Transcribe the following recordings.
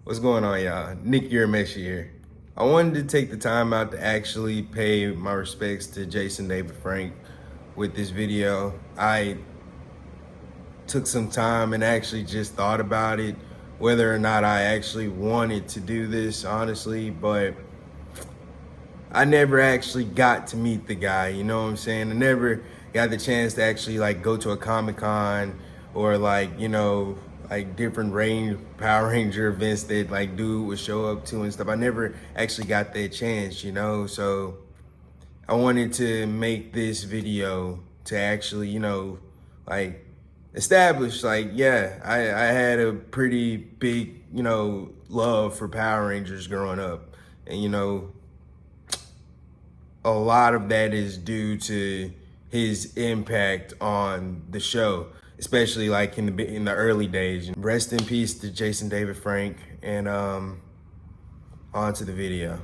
What's going on, y'all? Nick Urameshi here. I wanted to take the time out to actually pay my respects to Jason David Frank with this video. I took some time and actually just thought about it, whether or not I actually wanted to do this, honestly, but I never actually got to meet the guy, you know what I'm saying? I never got the chance to actually go to a Comic-Con or different Power Ranger events that dude would show up to and stuff. I never actually got that chance, so I wanted to make this video to actually, establish I had a pretty big, love for Power Rangers growing up. And, a lot of that is due to his impact on the show, especially in the early days. Rest in peace to Jason David Frank, and on to the video.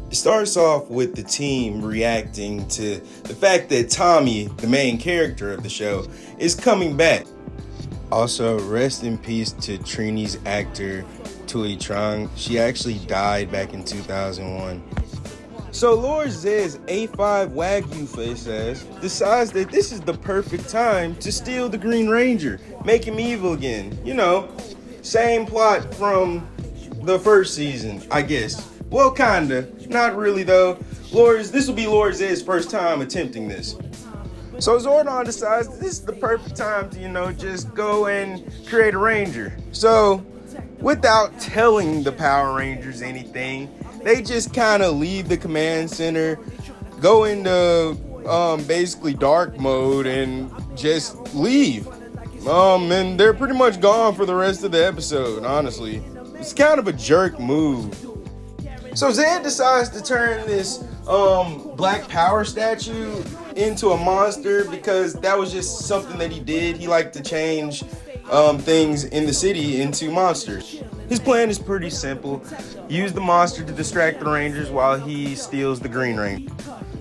It starts off with the team reacting to the fact that Tommy, the main character of the show, is coming back. Also, rest in peace to Trini's actor, Tui Trong. She actually died back in 2001. So Lord Zed's A5 Wagyu face ass decides that this is the perfect time to steal the Green Ranger, make him evil again. Same plot from the first season, I guess. Well, kinda, not really though. This will be Lord Zed's first time attempting this. So Zordon decides that this is the perfect time to, just go and create a Ranger. So, without telling the Power Rangers anything, they just kind of leave the command center, go into basically dark mode, and just leave. And they're pretty much gone for the rest of the episode, honestly. It's kind of a jerk move. So Zed decides to turn this Black Power statue into a monster because that was just something that he did. He liked to change things in the city into monsters. His plan is pretty simple. Use the monster to distract the Rangers while he steals the Green Ranger.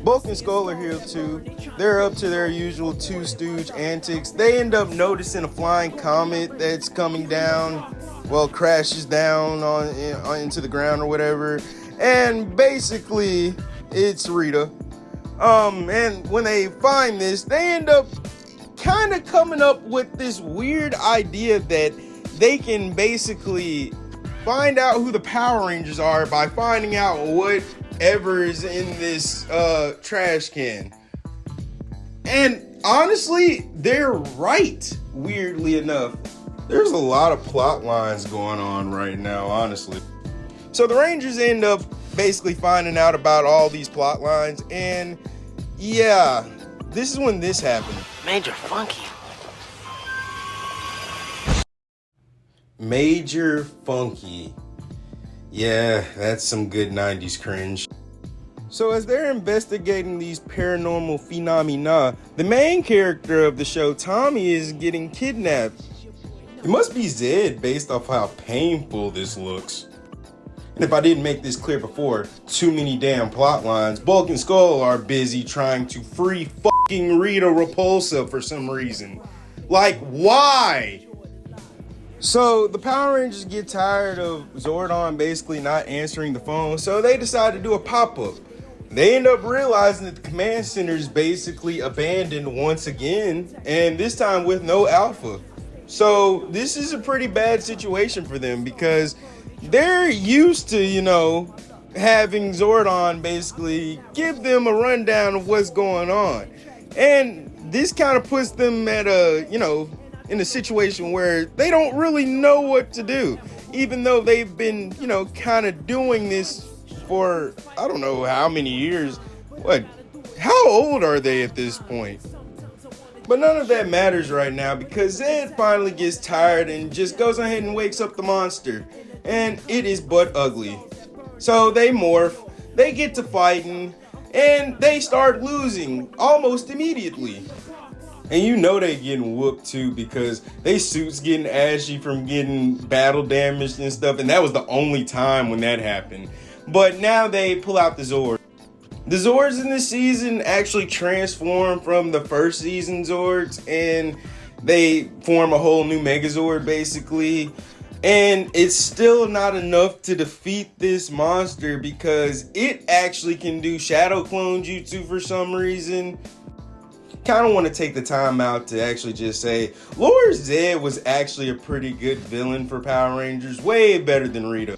Bulk and Skull are here too. They're up to their usual Two Stooge antics. They end up noticing a flying comet that's coming down, crashes down into the ground or whatever. And basically, it's Rita. And when they find this, they end up kind of coming up with this weird idea that they can basically find out who the Power Rangers are by finding out whatever is in this trash can. And honestly, they're right, weirdly enough. There's a lot of plot lines going on right now, honestly. So the Rangers end up basically finding out about all these plot lines, and yeah, this is when this happened. Major Funky. Major Funky. Yeah, that's some good 90s cringe. So as they're investigating these paranormal phenomena, the main character of the show, Tommy, is getting kidnapped. It must be Zed based off how painful this looks. And if I didn't make this clear before, too many damn plot lines. Bulk and Skull are busy trying to free fucking Rita Repulsa for some reason. Why? So the Power Rangers get tired of Zordon basically not answering the phone, so they decide to do a pop-up. They end up realizing that the command center is basically abandoned once again, and this time with no Alpha. So this is a pretty bad situation for them because they're used to, having Zordon basically give them a rundown of what's going on. And this kind of puts them at in a situation where they don't really know what to do, even though they've been, kind of doing this for, I don't know how many years. How old are they at this point? But none of that matters right now because Zed finally gets tired and just goes ahead and wakes up the monster. And it is but ugly. So they morph, they get to fighting, and they start losing almost immediately. And they getting whooped too because they suits getting ashy from getting battle damaged and stuff, and that was the only time when that happened. But now they pull out the Zords. The Zords in this season actually transform from the first season Zords, and they form a whole new Megazord basically. And it's still not enough to defeat this monster because it actually can do shadow clone jutsu for some reason. Kind of want to take the time out to actually just say Lord Zed was actually a pretty good villain for Power Rangers, way better than Rita.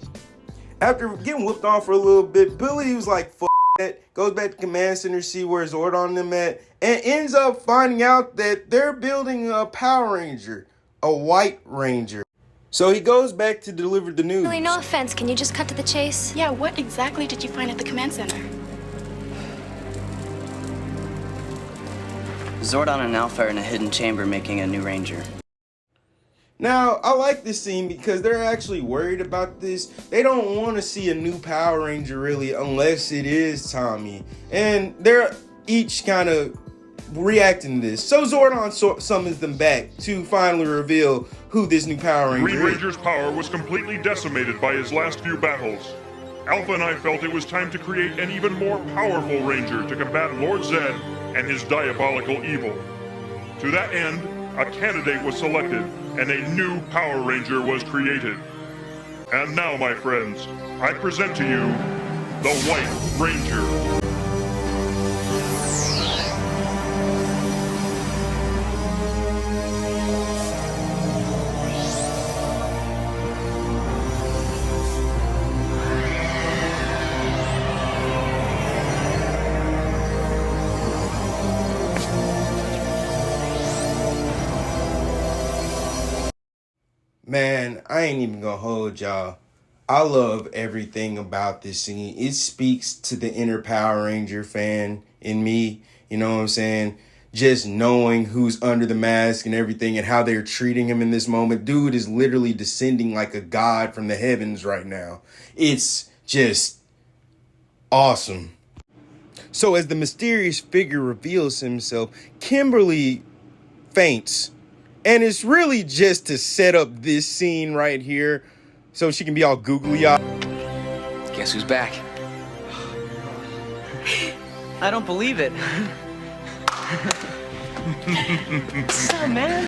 After getting whooped on for a little bit, Billy was like, "F that," goes back to Command Center, see where Zordon and them at, and ends up finding out that they're building a Power Ranger, a White Ranger. So he goes back to deliver the news. Really, no offense, can you just cut to the chase? Yeah, what exactly did you find at the command center? Zordon and Alpha are in a hidden chamber making a new ranger. Now, I like this scene because they're actually worried about this. They don't want to see a new Power Ranger really unless it is Tommy. And they're each kind of reacting to this. So Zordon summons them back to finally reveal who this new Power Ranger is. Green Ranger's power was completely decimated by his last few battles. Alpha and I felt it was time to create an even more powerful Ranger to combat Lord Zed and his diabolical evil. To that end, a candidate was selected and a new Power Ranger was created. And now, my friends, I present to you the White Ranger. Man, I ain't even gonna hold y'all. I love everything about this scene. It speaks to the inner Power Ranger fan in me. You know what I'm saying? Just knowing who's under the mask and everything and how they're treating him in this moment. Dude is literally descending like a god from the heavens right now. It's just awesome. So as the mysterious figure reveals himself, Kimberly faints. And it's really just to set up this scene right here so she can be all googly eyed. Guess who's back? I don't believe it. What's up, man?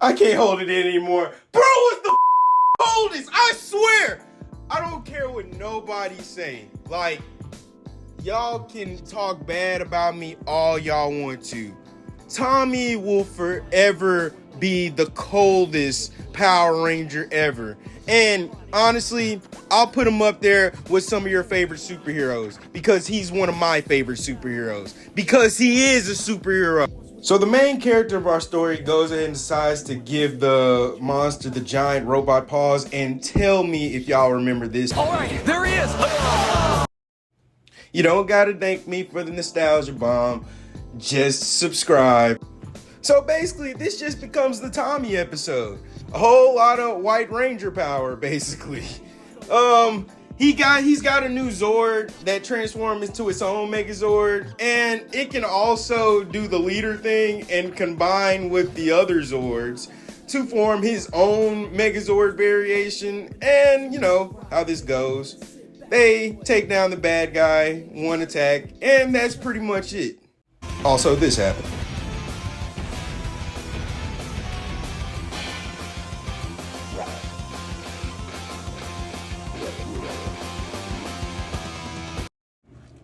I can't hold it in anymore. Bro, it's the coldest, I swear. I don't care what nobody say. Like, y'all can talk bad about me all y'all want to. Tommy will forever be the coldest Power Ranger ever. And honestly, I'll put him up there with some of your favorite superheroes because he's one of my favorite superheroes. Because he is a superhero. So the main character of our story goes ahead and decides to give the monster the giant robot paws, and tell me if y'all remember this. All right, there he is. You don't gotta thank me for the nostalgia bomb. Just subscribe. So basically, this just becomes the Tommy episode. A whole lot of White Ranger power, basically. He's got a new Zord that transforms into its own Megazord, and it can also do the leader thing and combine with the other Zords to form his own Megazord variation. And you know how this goes. They take down the bad guy, one attack, and that's pretty much it. Also, this happened.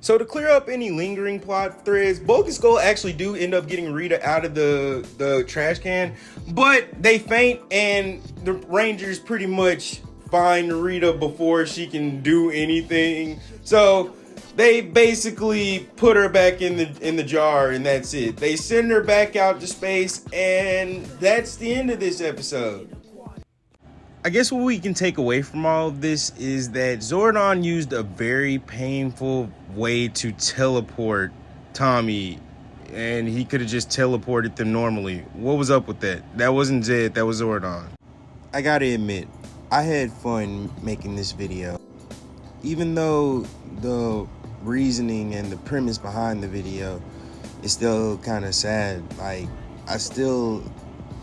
So to clear up any lingering plot threads, Bulk and Skull actually do end up getting Rita out of the trash can, but they faint and the Rangers pretty much find Rita before she can do anything. So they basically put her back in the jar, and that's it. They send her back out to space, and that's the end of this episode. I guess what we can take away from all of this is that Zordon used a very painful way to teleport Tommy, and he could have just teleported them normally. What was up with that? That wasn't Zed, that was Zordon. I gotta admit, I had fun making this video. Even though the reasoning and the premise behind the video is still kind of sad, like, I still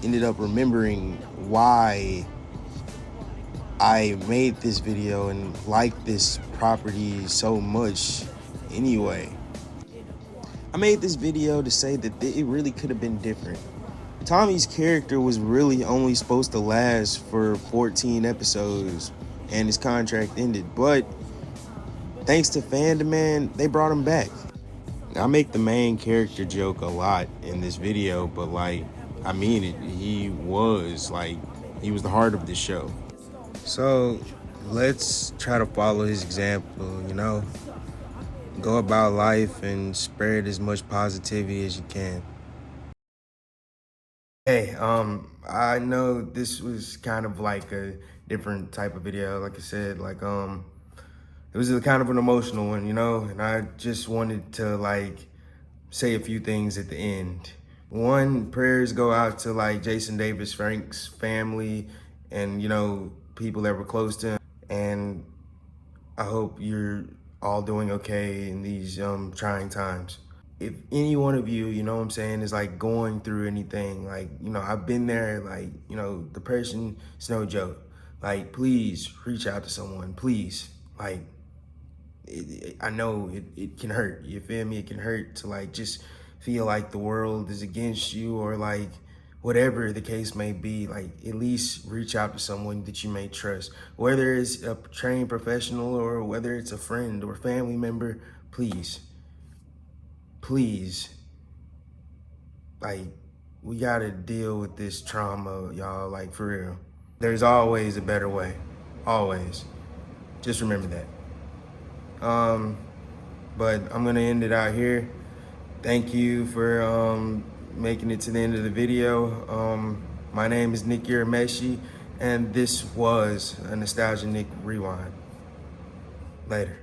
ended up remembering why I made this video and liked this property so much anyway. I made this video to say that it really could have been different. Tommy's character was really only supposed to last for 14 episodes and his contract ended, but thanks to fan demand, they brought him back. I make the main character joke a lot in this video, but like, I mean it. He was the heart of the show. So let's try to follow his example, you know? Go about life and spread as much positivity as you can. Hey, I know this was kind of like a different type of video, like I said, like, it was a kind of an emotional one, you know, and I just wanted to like say a few things at the end. One, prayers go out to like Jason Davis Frank's family and, you know, people that were close to him. And I hope you're all doing okay in these trying times. If any one of you, you know what I'm saying, is like going through anything, like, you know, I've been there, like, you know, depression, it's no joke. Like, please reach out to someone, please. Like, I know it can hurt, you feel me? It can hurt to like just feel like the world is against you, or like whatever the case may be. Like, at least reach out to someone that you may trust, whether it's a trained professional or whether it's a friend or family member. Please, like, we gotta deal with this trauma, y'all, like, for real. There's always a better way, always. Just remember that. But I'm gonna end it out here. Thank you for making it to the end of the video. My name is Nick Urameshi, and this was a Nostalgia Nick Rewind. Later.